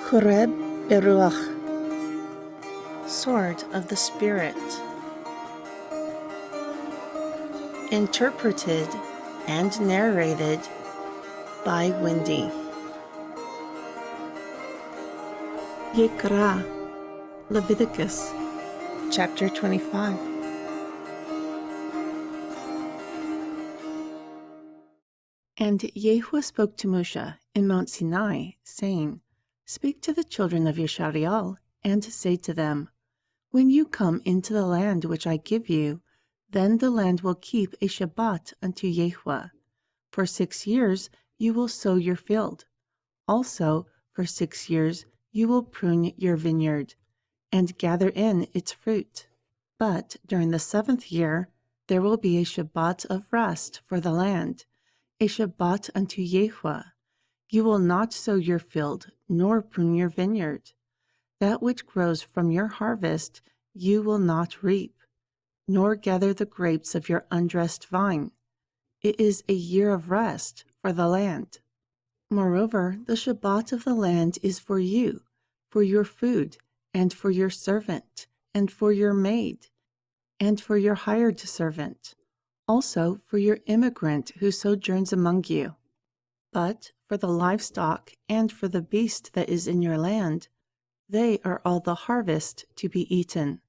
Choreb Beruach, Sword of the Spirit. Interpreted and narrated by Wendy. Jaqara, Leviticus, chapter 25. And Yahuwah spoke to Moshe in Mount Sinai, saying, Speak to the children of Yisrael, and say to them, When you come into the land which I give you, then the land will keep a Shabbat unto Yahuwah. For 6 years you will sow your field. Also for 6 years you will prune your vineyard, and gather in its fruit. But during the 7th year there will be a Shabbat of rest for the land, a Shabbat unto Yahuwah. You will not sow your field, nor prune your vineyard. That which grows from your harvest you will not reap, nor gather the grapes of your undressed vine. It is a year of rest for the land. Moreover, the Shabbat of the land is for you, for your food, and for your servant, and for your maid, and for your hired servant, also for your immigrant who sojourns among you. But for the livestock and for the beast that is in your land, they are all the harvest to be eaten.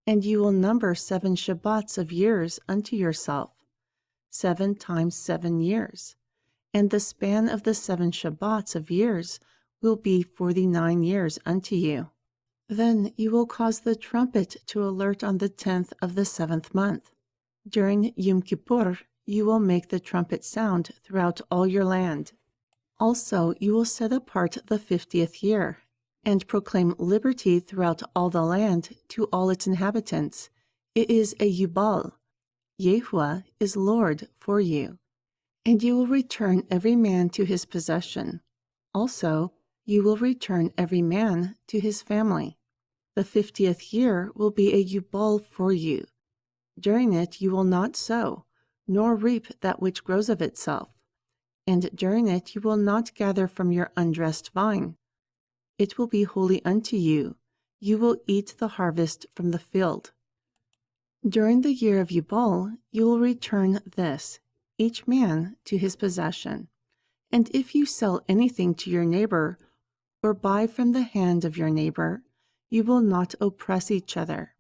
And you will number 7 Shabbats of years unto yourself, 7 times 7 years. And the span of the 7 Shabbats of years will be 49 years unto you. Then you will cause the trumpet to alert on the 10th of the 7th month. During Yom Kippur, you will make the trumpet sound throughout all your land. Also, you will set apart the 50th year, and proclaim liberty throughout all the land to all its inhabitants. It is a Yubal. Yahuwah is Lord for you. And you will return every man to his possession. Also, you will return every man to his family. The 50th year will be a Yubal for you. During it you will not sow, nor reap that which grows of itself. And during it you will not gather from your undressed vine. It will be holy unto you. You will eat the harvest from the field. During the year of Yubal you will return this, each man to his possession. And if you sell anything to your neighbor, or buy from the hand of your neighbor, you will not oppress each other.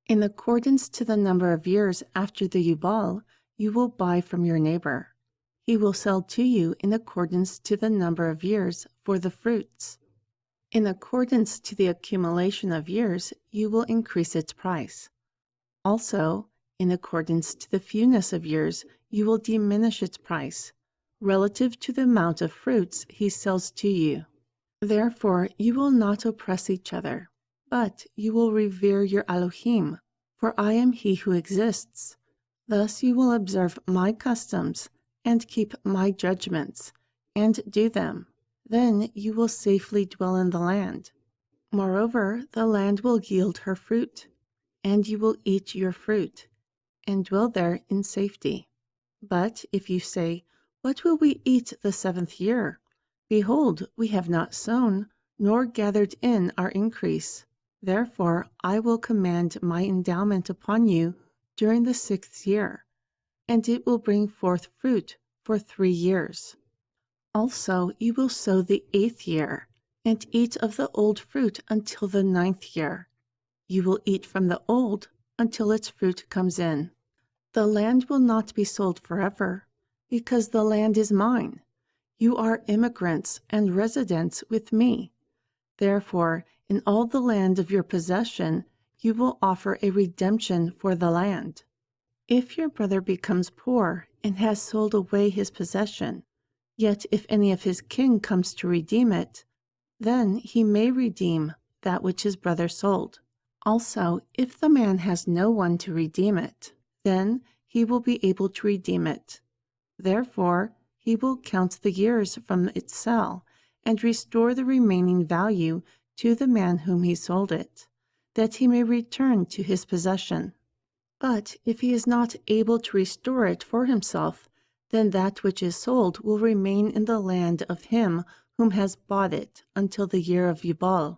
In accordance to the number of years after the Yubal, you will buy from your neighbor. He will sell to you in accordance to the number of years for the fruits. In accordance to the accumulation of years, you will increase its price. Also, in accordance to the fewness of years, you will diminish its price, relative to the amount of fruits he sells to you. Therefore, you will not oppress each other, but you will revere your Elohim, for I am he who exists. Thus you will observe my customs, and keep my judgments, and do them. Then you will safely dwell in the land. Moreover, the land will yield her fruit, and you will eat your fruit, and dwell there in safety. But if you say, What will we eat the 7th year? Behold, we have not sown, nor gathered in our increase. Therefore I will command my endowment upon you during the 6th year, and it will bring forth fruit for 3 years. Also you will sow the 8th year, and eat of the old fruit until the 9th year. You will eat from the old until its fruit comes in. The land will not be sold forever, because the land is mine. You are immigrants and residents with me. Therefore, in all the land of your possession, you will offer a redemption for the land. If your brother becomes poor and has sold away his possession, yet if any of his kin comes to redeem it, then he may redeem that which his brother sold. Also, if the man has no one to redeem it, then he will be able to redeem it. Therefore, he will count the years from its sale, and restore the remaining value to the man whom he sold it, that he may return to his possession. But if he is not able to restore it for himself, then that which is sold will remain in the land of him whom has bought it until the year of Yubal.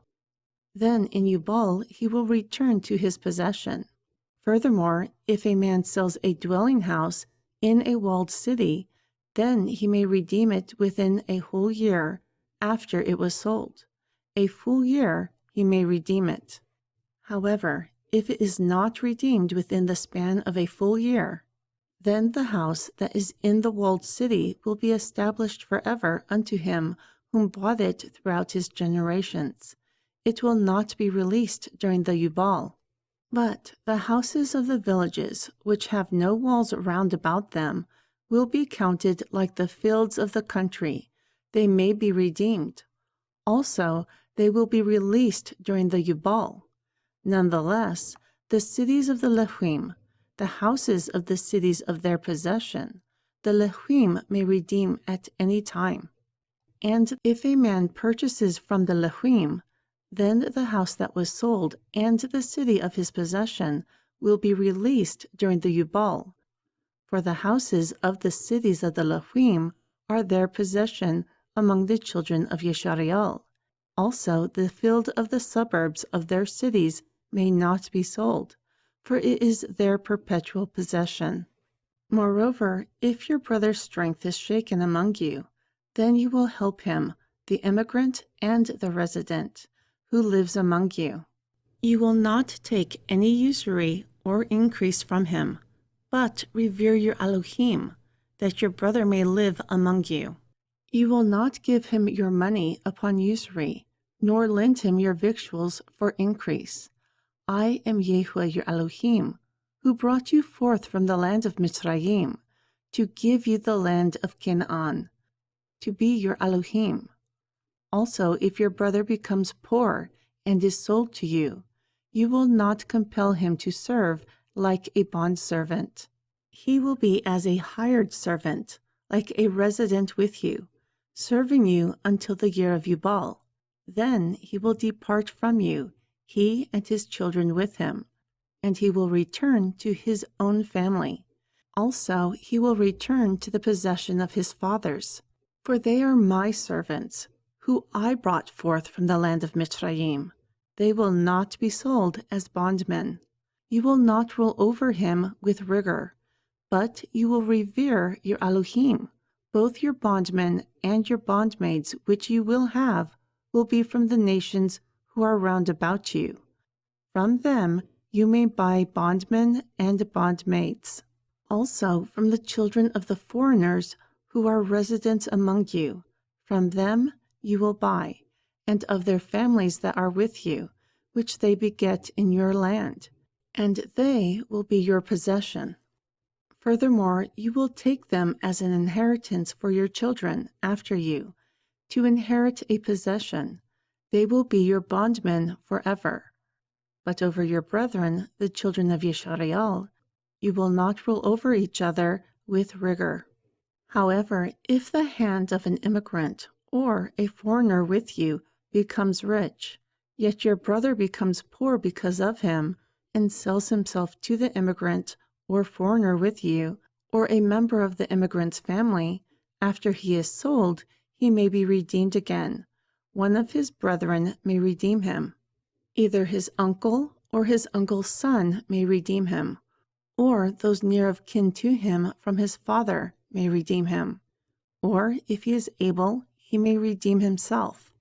Then in Yubal he will return to his possession. Furthermore, if a man sells a dwelling house in a walled city, then he may redeem it within a whole year after it was sold. A full year he may redeem it. However, if it is not redeemed within the span of a full year, then the house that is in the walled city will be established forever unto him whom bought it throughout his generations. It will not be released during the Yubal. But the houses of the villages, which have no walls round about them, will be counted like the fields of the country. They may be redeemed. Also, they will be released during the Yubal. Nonetheless, the cities of the Lehuim, the houses of the cities of their possession, the Lehuim may redeem at any time. And if a man purchases from the Lehuim, then the house that was sold and the city of his possession will be released during the Yubal. For the houses of the cities of the Lehuim are their possession among the children of Yeshariel. Also, the field of the suburbs of their cities may not be sold, for it is their perpetual possession. Moreover, if your brother's strength is shaken among you, then you will help him, the immigrant and the resident, who lives among you. You will not take any usury or increase from him, but revere your Elohim, that your brother may live among you. You will not give him your money upon usury, nor lend him your victuals for increase. I am Yahuwah your Elohim, who brought you forth from the land of Mitzrayim, to give you the land of Canaan, to be your Elohim. Also, if your brother becomes poor and is sold to you, you will not compel him to serve like a bondservant. He will be as a hired servant, like a resident with you, serving you until the year of Yubal. Then he will depart from you, he and his children with him, and he will return to his own family. Also, he will return to the possession of his fathers, for they are my servants, who I brought forth from the land of Mitzrayim. They will not be sold as bondmen. You will not rule over him with rigor, but you will revere your Elohim. Both your bondmen and your bondmaids which you will have will be from the nations who are round about you. From them you may buy bondmen and bondmaids. Also from the children of the foreigners who are residents among you, from them you will buy, and of their families that are with you, which they beget in your land, and they will be your possession. Furthermore, you will take them as an inheritance for your children after you, to inherit a possession. They will be your bondmen forever. But over your brethren, the children of Yeshariel, you will not rule over each other with rigor. However, if the hand of an immigrant or a foreigner with you becomes rich, yet your brother becomes poor because of him, and sells himself to the immigrant or foreigner with you, or a member of the immigrant's family, after he is sold, he may be redeemed again. One of his brethren may redeem him. Either his uncle or his uncle's son may redeem him, or those near of kin to him from his father may redeem him. Or, if he is able, he may redeem himself.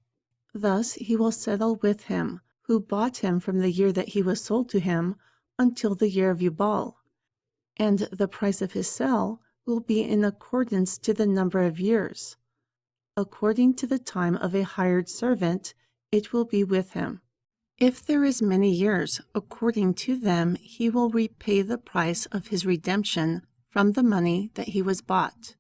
Thus he will settle with him, who bought him from the year that he was sold to him, until the year of Yubal. And the price of his sale will be in accordance to the number of years. According to the time of a hired servant, it will be with him. If there is many years, according to them, he will repay the price of his redemption from the money that he was bought.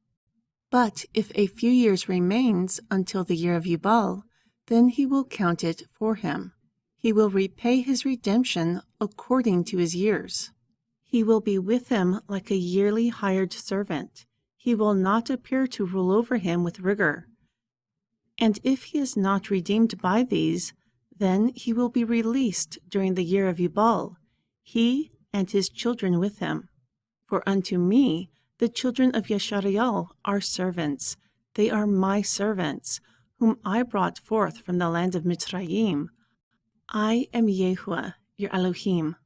But if a few years remains until the year of Yubal, then he will count it for him. He will repay his redemption according to his years. He will be with him like a yearly hired servant. He will not appear to rule over him with rigor. And if he is not redeemed by these, then he will be released during the year of Yubal, he and his children with him. For unto me the children of Yeshariel are servants. They are my servants, whom I brought forth from the land of Mitzrayim. I am Yahuwah, your Elohim.